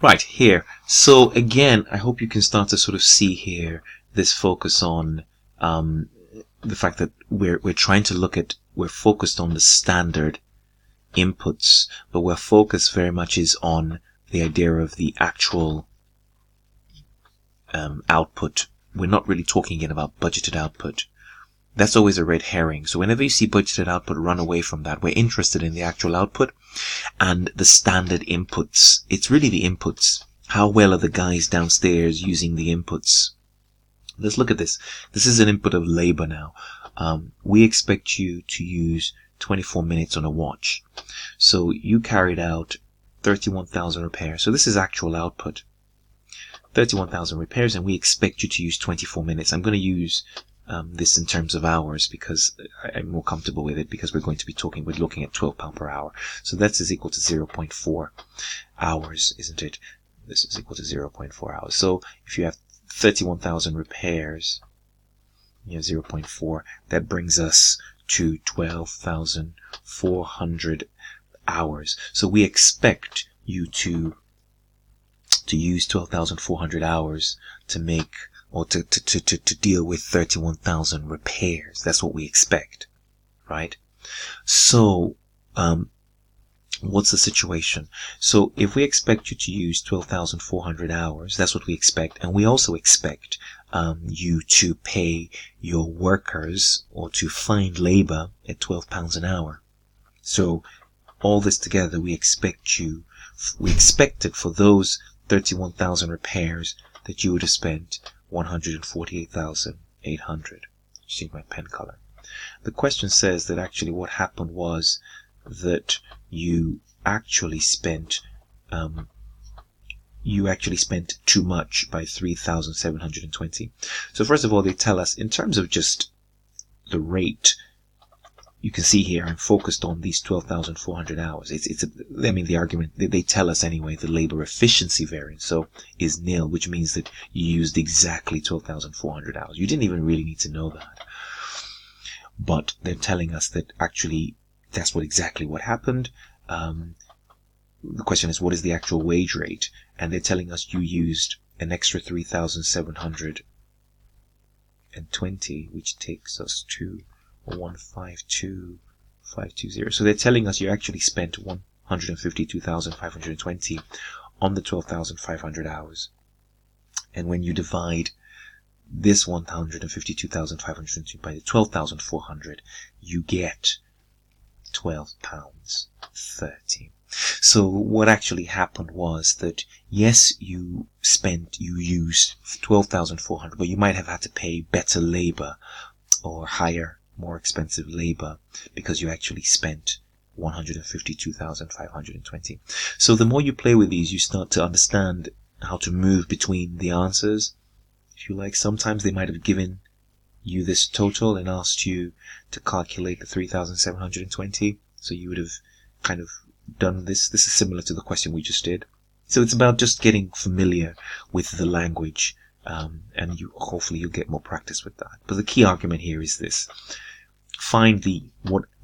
Right, here. So again, I hope you can start to sort of see here this focus on the fact that we're trying to we're focused on the standard inputs, but we're focused very much is on the idea of the actual output. We're not really talking again about budgeted output. That's always a red herring. So whenever you see budgeted output, run away from that. We're interested in the actual output and the standard inputs. It's really the inputs. How well are the guys downstairs using the inputs? Let's look at this. This is an input of labor now. We expect you to use 24 minutes on a watch. So you carried out 31,000 repairs. So this is actual output. 31,000 repairs, and we expect you to use 24 minutes. I'm going to use this in terms of hours because I'm more comfortable with it, because we're looking at £12 per hour. So that is equal to 0.4 hours, isn't it? This is equal to 0.4 hours. So if you have 31,000 repairs, 0.4, that brings us to 12,400 hours. So we expect you to use 12,400 hours to make, or to deal with 31,000 repairs. That's what we expect, right? So, what's the situation? So if we expect you to use 12,400 hours, that's what we expect. And we also expect you to pay your workers, or to find labor at £12 an hour. So all this together, we expected for those 31,000 repairs that you would have spent 148,800. See my pen color. The question says that actually what happened was that you actually spent too much by 3,720. So first of all, they tell us in terms of just the rate. You can see here I'm focused on these 12,400 hours. The argument, they tell us anyway, the labor efficiency variance is nil, which means that you used exactly 12,400 hours. You didn't even really need to know that. But they're telling us that actually that's exactly what happened. The question is, what is the actual wage rate? And they're telling us you used an extra 3,720, which takes us to 152,520. So they're telling us you actually spent 152,520 on the 12,500 hours. And when you divide this 152,520 by the 12,400, you get £12.30. So what actually happened was that, yes, you used 12,400, but you might have had to pay better labor or higher, more expensive labor, because you actually spent 152,520. So the more you play with these, you start to understand how to move between the answers. If you like, sometimes they might have given you this total and asked you to calculate the 3,720. So you would have kind of done this. This is similar to the question we just did. So it's about just getting familiar with the language, and hopefully you'll get more practice with that. But the key argument here is this: find the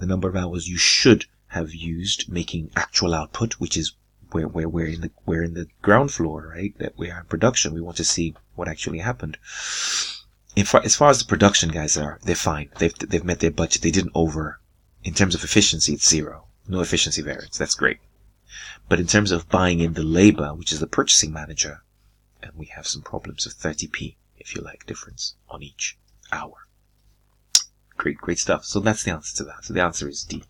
number of hours you should have used making actual output, which is where we're in the ground floor, right? That we are in production. We want to see what actually happened. As far as the production guys they're fine. They've met their budget. They didn't over. In terms of efficiency, it's zero. No efficiency variance. That's great. But in terms of buying in the labor, which is the purchasing manager, and we have some problems of 30p, if you like, difference on each hour. Great stuff. So that's the answer to that. So the answer is D.